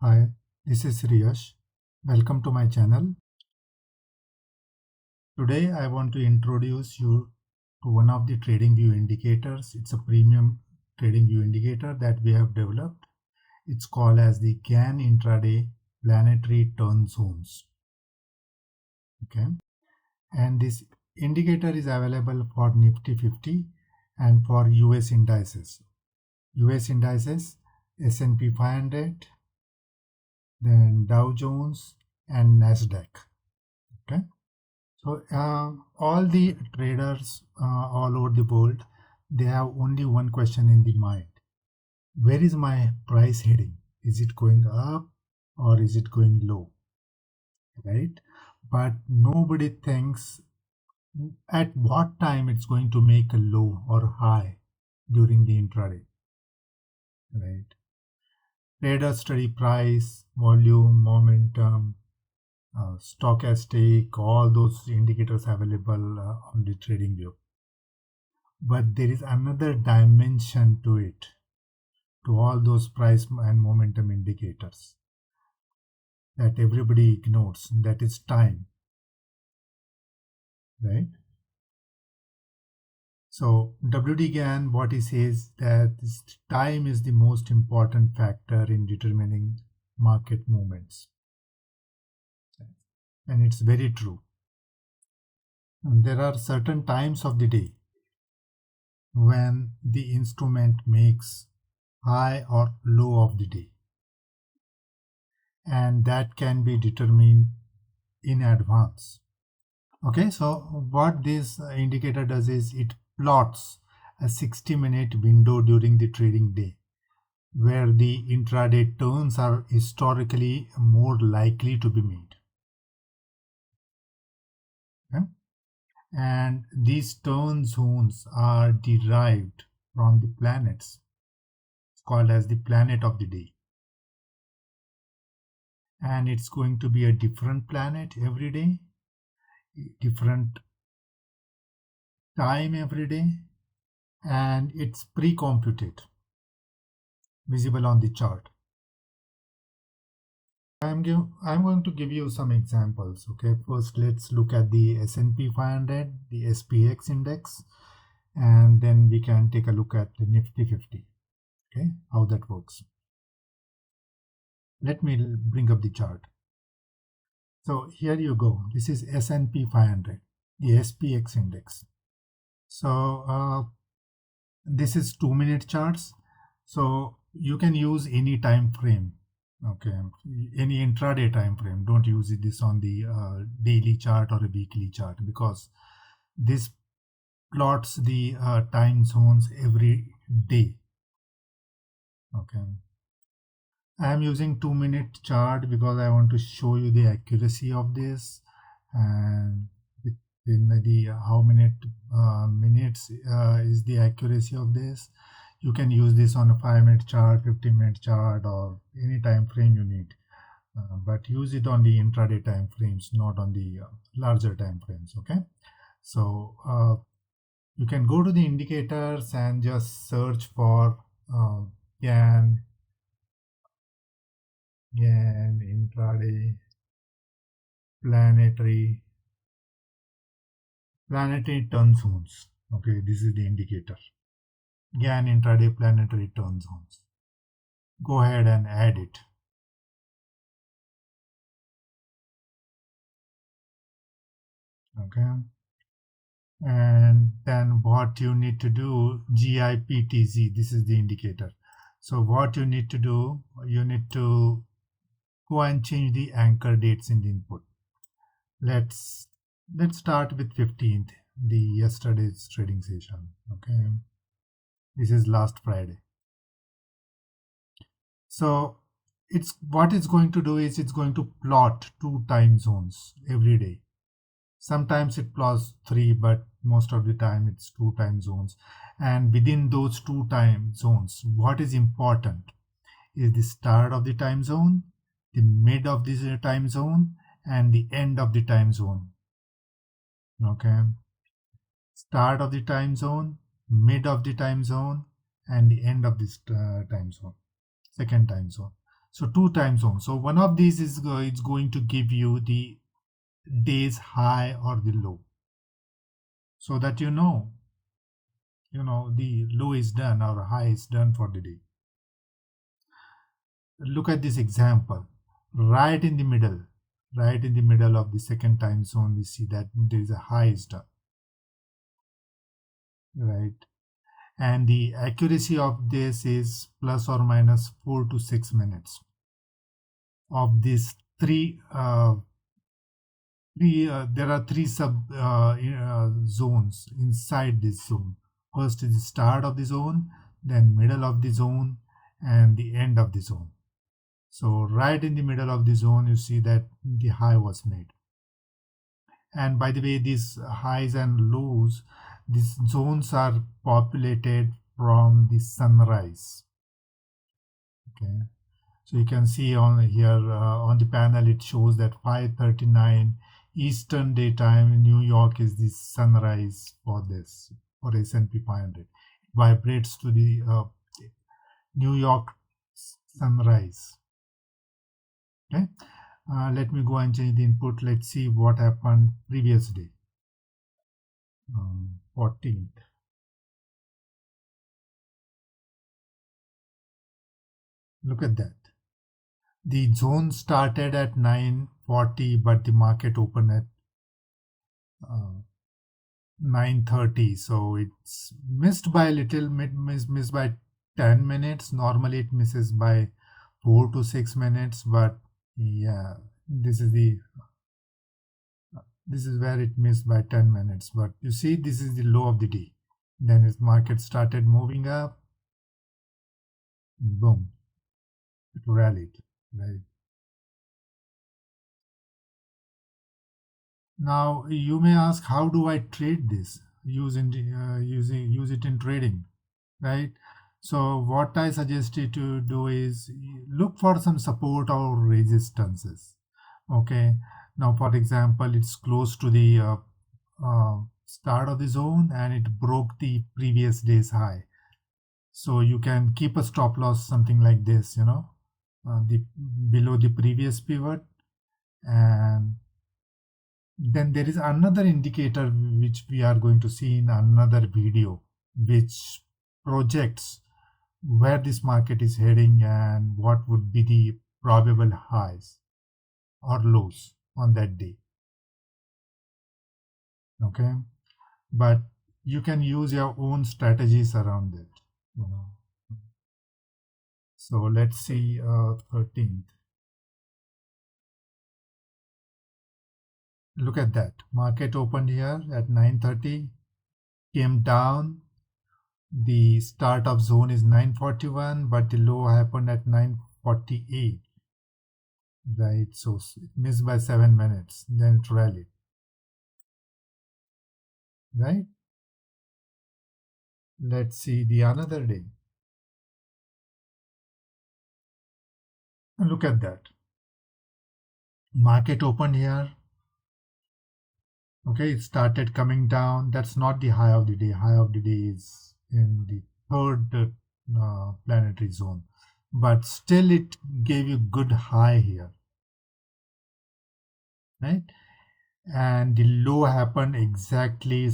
Hi, this is Riyash. Welcome to my channel. Today I want to introduce you to one of the trading view indicators. It's a premium trading view indicator that we have developed. It's called as the Gann Intraday Planetary Turn Zones. Okay, and this indicator is available for Nifty 50 and for US indices. US indices, S&P 500, then Dow Jones and Nasdaq. Okay. So all the traders all over the world, they have only one question in the mind. Where is my price heading? Is it going up or is it going low? Right? But nobody thinks at what time it's going to make a low or high during the intraday. Right? Traders study price, volume, momentum, stochastic, all those indicators available on the trading view. But there is another dimension to it, to all those price and momentum indicators that everybody ignores, that is time, right? So WD Gann, what he says that this time is the most important factor in determining market movements. And it's very true. And there are certain times of the day when the instrument makes high or low of the day, and that can be determined in advance. Okay, so what this indicator does is it plots a 60-minute window during the trading day where the intraday turns are historically more likely to be made. Okay? And these turn zones are derived from the planets. It's called as the planet of the day. And it's going to be a different planet every day, different time every day, and it's pre-computed, visible on the chart. I'm going to give you some examples. Okay, first let's look at the S&P 500, the SPX index, and then we can take a look at the Nifty 50. Okay, how that works. Let me bring up the chart. So here you go. This is S&P 500, the SPX index. So this is 2-minute charts. So you can use any time frame. Okay, any intraday time frame. Don't use this on the daily chart or a weekly chart, because this plots the time zones every day. Okay, I am using 2-minute chart because I want to show you the accuracy of this, and in the how many minutes is the accuracy of this. You can use this on a 5-minute chart, 15-minute chart, or any time frame you need. But use it on the intraday time frames, not on the larger time frames. Okay, so you can go to the indicators and just search for Gann intraday planetary turn zones. Okay, this is the indicator. Gann intraday planetary turn zones. Go ahead and add it. Okay, and then what you need to do, GIPTZ, this is the indicator. So what you need to do, you need to go and change the anchor dates in the input. Let's start with 15th, the yesterday's trading session. Okay, this is last Friday. So what it's going to do is it's going to plot 2 time zones every day. Sometimes it plots 3, but most of the time it's 2 time zones. And within those 2 time zones, what is important is the start of the time zone, the mid of this time zone, and the end of the time zone. Okay, start of the time zone, mid of the time zone, and the end of this time zone, second time zone. So 2 time zones. So one of these is it's going to give you the day's high or the low, so that the low is done or high is done for the day. Look at this example. Right in the middle of the second time zone, we see that there is a high is done, right? And the accuracy of this is plus or minus 4 to 6 minutes of these there are three sub zones inside this zone. First is the start of the zone, then middle of the zone, and the end of the zone. So right in the middle of the zone, you see that the high was made. And by the way, these highs and lows, these zones are populated from the sunrise. Okay. So you can see on here on the panel, it shows that 5:39 Eastern Daytime in New York is the sunrise for this, for S&P 500. It vibrates to the New York sunrise. Okay. Let me go and change the input. Let's see what happened previous day, 14th. Look at that. The zone started at 9:40, but the market opened at uh, 9:30. So it's missed by a little, missed by 10 minutes. Normally it misses by 4 to 6 minutes, but yeah, this is where it missed by 10 minutes. But you see, this is the low of the day. Then its market started moving up. Boom, it rallied, right? Now you may ask, how do I trade this? Use it in trading, right? So what I suggest you to do is look for some support or resistances. Okay. Now, for example, it's close to the start of the zone and it broke the previous day's high. So you can keep a stop loss, something like this, the below the previous pivot. And then there is another indicator which we are going to see in another video, which projects where this market is heading and what would be the probable highs or lows on that day. Okay. But you can use your own strategies around it. So let's see 13th. Look at that. Market opened here at 9:30, came down. The start of zone is 9:41, but the low happened at 9:48. Right, so it missed by 7 minutes, then it rallied. Right? Let's see the another day. Look at that. Market opened here. Okay, it started coming down. That's not the high of the day. High of the day is in the third planetary zone. But still it gave you good high here. Right? And the low happened exactly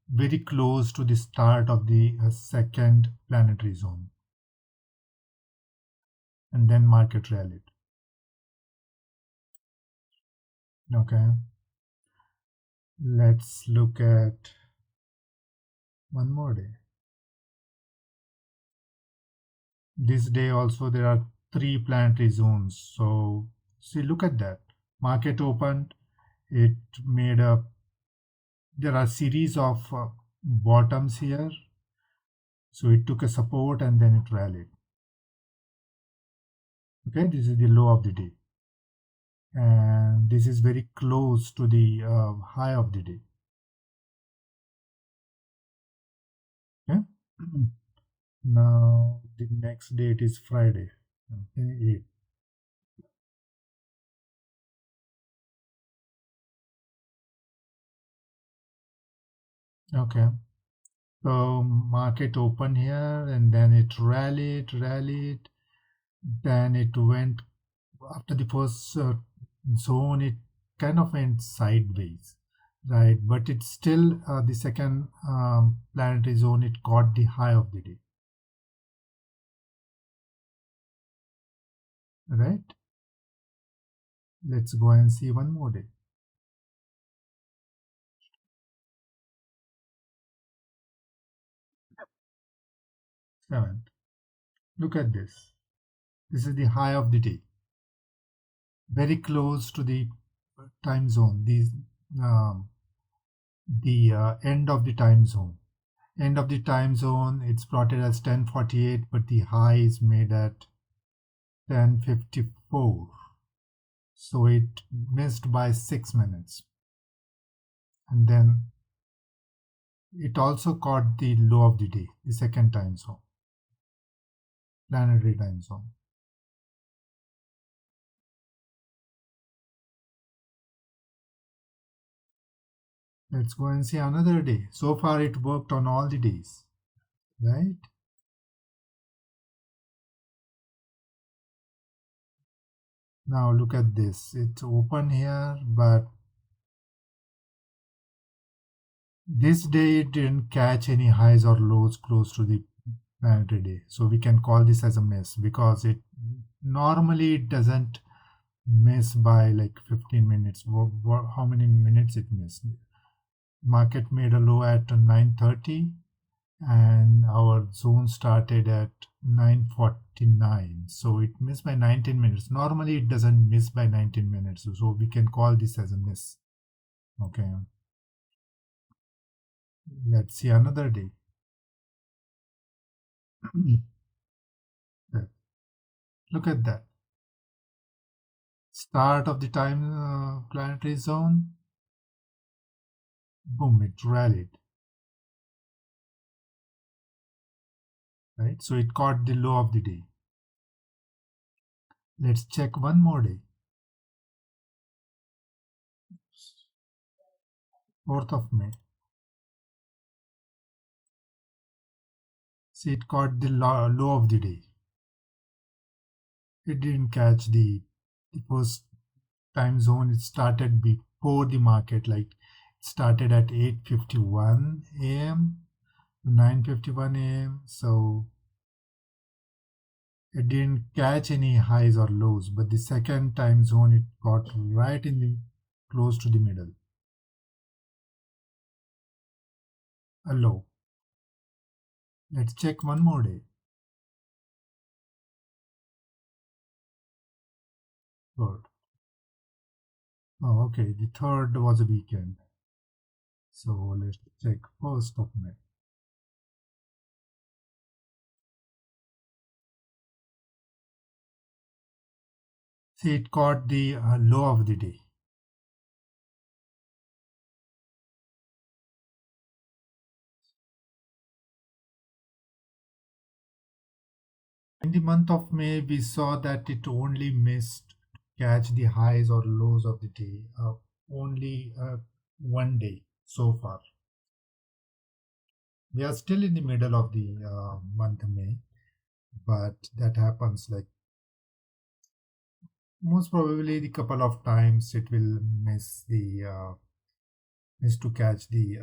very close to the start of the second planetary zone. And then market rallied. Okay. Let's look at one more day. This day also there are 3 planetary zones. So see, look at that. Market opened. It made there are series of bottoms here. So it took a support and then it rallied. Okay, this is the low of the day. And this is very close to the high of the day. Okay. Now the next date is Friday. Okay, 8. Okay. So market opened here and then it rallied. Then it went after the first zone, it kind of went sideways, right? But it's still the second planetary zone, it caught the high of the day, right? Let's go and see one more day. 7th. Look at this. This is the high of the day, very close to the time zone. The end of the time zone. End of the time zone. It's plotted as 10:48, but the high is made at 10:54. So it missed by 6 minutes. And then it also caught the low of the day, the second time zone, planetary time zone. Let's go and see another day. So far it worked on all the days, right? Now look at this. It's open here, but this day it didn't catch any highs or lows close to the planetary day. So we can call this as a miss because it normally it doesn't miss by like 15 minutes. How many minutes it missed? Market made a low at 9:30 and our zone started at 9:49, so it missed by 19 minutes. Normally it doesn't miss by 19 minutes, so we can call this as a miss. Okay, let's see another day. Look at that, start of the time planetary zone, boom, it rallied, right? So it caught the low of the day. Let's check one more day. 4th of May. See, it caught the low of the day. It didn't catch the first time zone. It started before the market, like it started at 8:51 a.m. to 9:51 a.m. So it didn't catch any highs or lows, but the second time zone it got right in the close to the middle, a low. Let's check one more day. Third. Oh, okay. The third was a weekend. So let's check 1st of May. See, it caught the low of the day. In the month of May, we saw that it only missed to catch the highs or lows of the day, only one day so far. We are still in the middle of the month May, but that happens like most probably the couple of times it will miss to catch the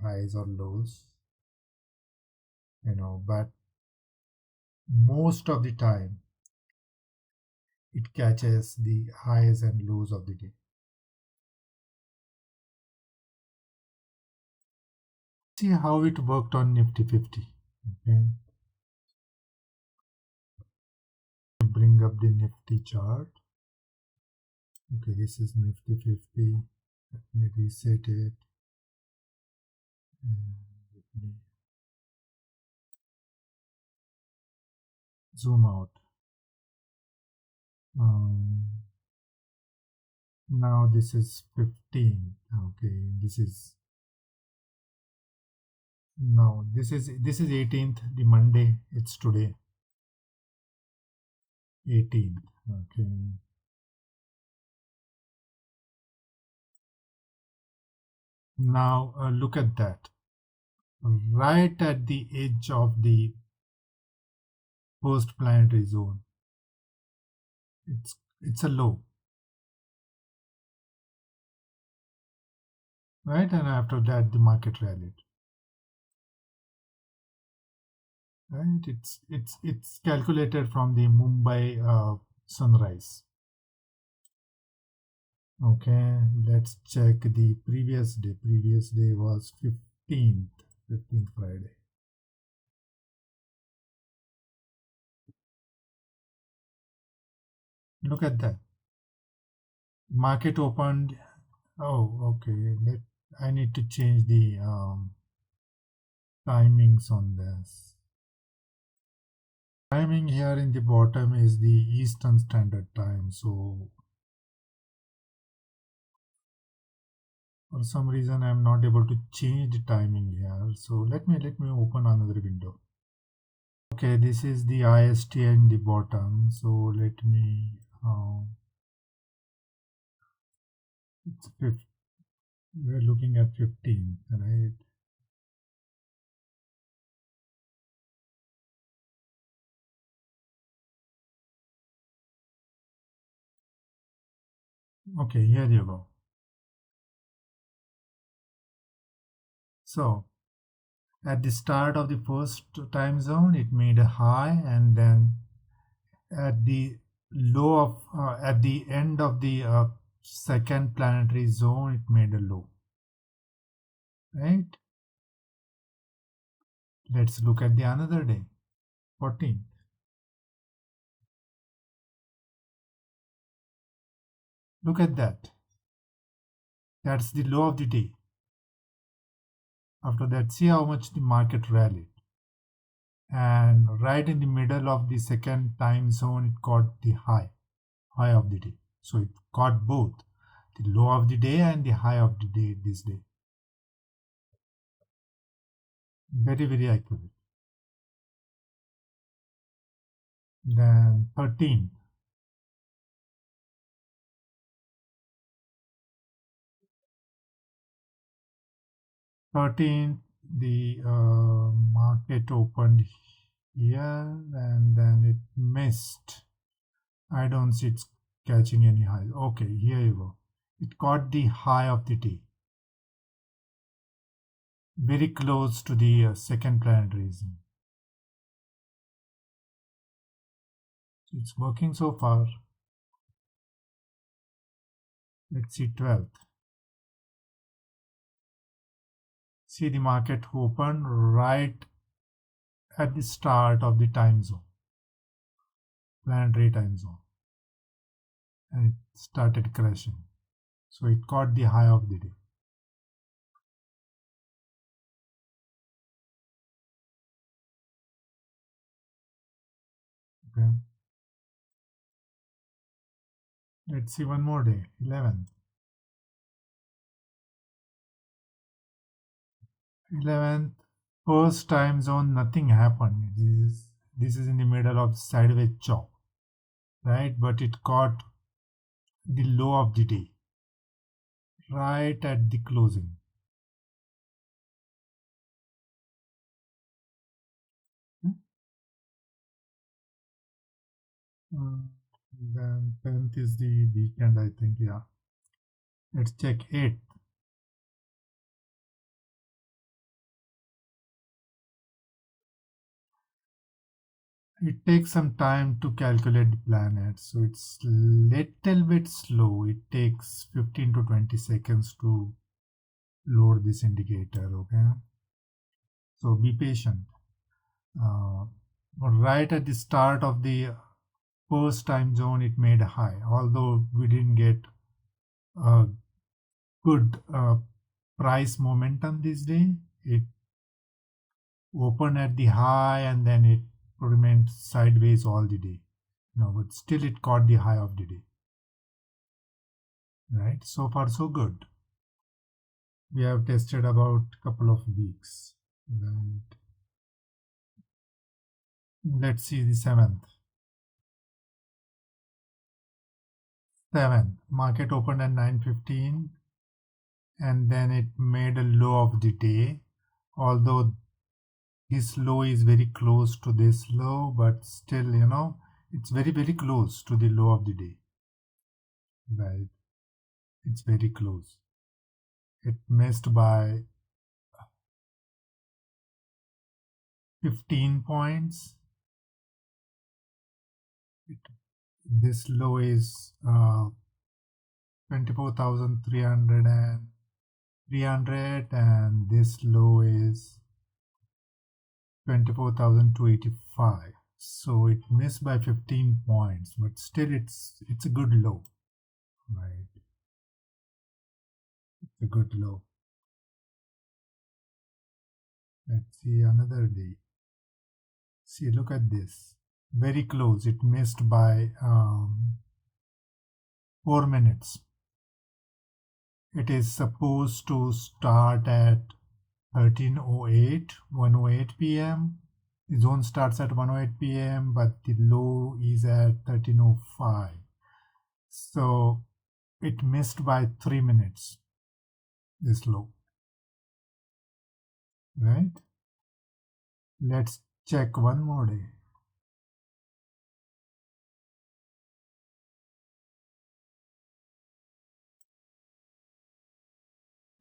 highs or lows, but most of the time it catches the highs and lows of the day. See how it worked on Nifty 50. Okay, bring up the Nifty chart. Okay, this is Nifty 50. Let me reset it. Let me zoom out. Now this is 15. Okay, this is 18th, the Monday. It's today, 18th. Okay. Now look at that. Right at the edge of the first planetary zone, it's a low, right? And after that, the market rallied, right? It's calculated from the Mumbai sunrise. Okay, let's check the previous day. Previous day was 15th Friday. Look at that. Market opened. Oh, okay. I need to change the timings on this. Timing here in the bottom is the Eastern Standard Time. So for some reason I'm not able to change the timing here. So let me open another window. Okay, this is the IST in the bottom. So let me it's we're looking at 15, right? Okay, here you go. So at the start of the first time zone, it made a high, and then at the low of at the end of the second planetary zone, it made a low. Right? Let's look at the another day, 14th. Look at that. That's the low of the day. After that, see how much the market rallied. And right in the middle of the second time zone, it caught the high of the day. So it caught both the low of the day and the high of the day this day. Very, very accurate. Then 13. 13th, the market opened here and then it missed. I don't see it's catching any high. Okay, here you go. It caught the high of the day. Very close to the second planetary zone. It's working so far. Let's see 12th. See the market open right at the start of the time zone, planetary time zone, and it started crashing. So it caught the high of the day. Okay. Let's see one more day, 11th. 11th, first time zone, nothing happened. This is in the middle of sideways chop, right? But it caught the low of the day right at the closing. Then 10th is the weekend, I think. Yeah. Let's check 8th. It takes some time to calculate the planets, so it's little bit slow. It takes 15 to 20 seconds to load this indicator. Okay, so be patient. Right at the start of the first time zone, it made a high. Although we didn't get a good price momentum this day, it opened at the high and then it remained sideways all the day. No, but still it caught the high of the day. Right? So far, so good. We have tested about a couple of weeks. Right. Let's see the 7th. 7th. Market opened at 9:15 and then it made a low of the day. Although this low is very close to this low, but still, It's very, very close to the low of the day, right? It's very close. It missed by 15 points. This low is 24,300 and 300, and this low is 24,285. So it missed by 15 points, but still it's a good low, right? It's a good low. Let's see another day. See, look at this. Very close. It missed by 4 minutes. It is supposed to start at 13:08, 1:08 p.m. The zone starts at 1:08 p.m., but the low is at 13:05. So it missed by 3 minutes, this low, right? Let's check one more day.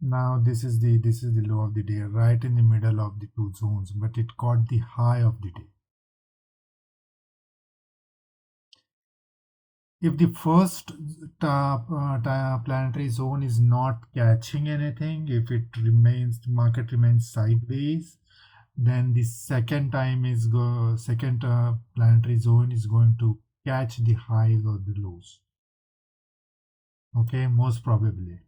Now this is the low of the day, right in the middle of the two zones, but it caught the high of the day. If the first planetary zone is not catching anything, if it remains, the market remains sideways, then the second planetary zone is going to catch the highs or the lows. Okay, most probably.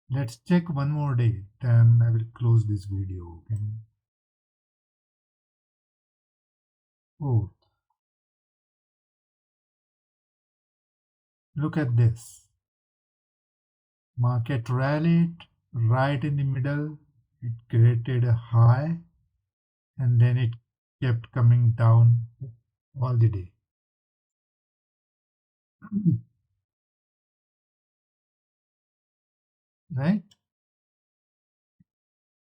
Let's check one more day, then I will close this video. Okay. Oh, look at this. Market rallied right in the middle. It created a high and then it kept coming down all the day. Right?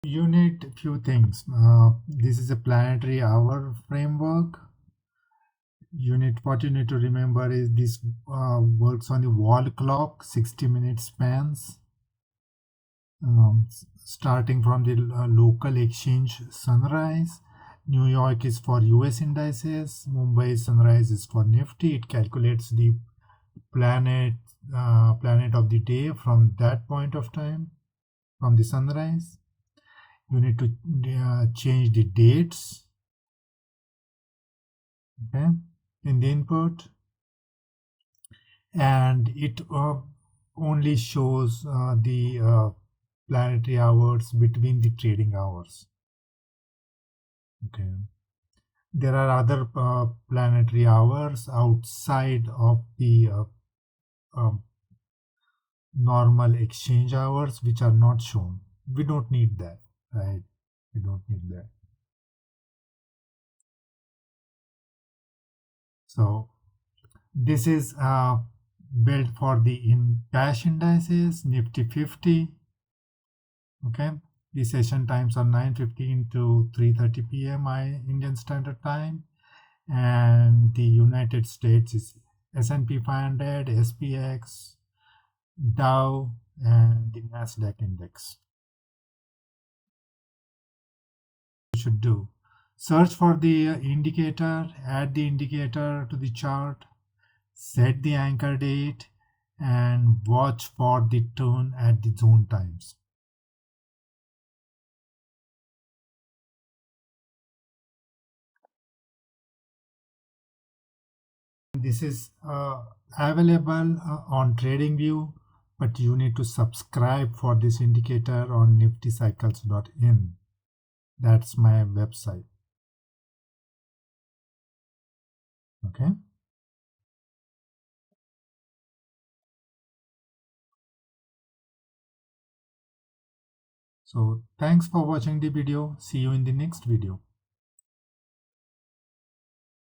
You need a few things. This is a planetary hour framework. What you need to remember is this works on the wall clock, 60-minute spans. Starting from the local exchange sunrise. New York is for US indices. Mumbai sunrise is for Nifty. It calculates the planet of the day from that point of time, from the sunrise. You need to change the dates, okay, in the input, and it only shows the planetary hours between the trading hours. Okay. There are other planetary hours outside of the um, normal exchange hours, which are not shown. We don't need that, right? We don't need that. So this is built for the cash indices, Nifty 50. Okay, the session times are 9:15 to 3:30 p.m. Indian Standard Time, and the United States is S&P 500, SPX, Dow, and the Nasdaq index. You should do. Search for the indicator, add the indicator to the chart, set the anchor date, and watch for the turn at the zone times. This is available on TradingView, but you need to subscribe for this indicator on niftycycles.in. That's my website. Okay. So thanks for watching the video. See you in the next video.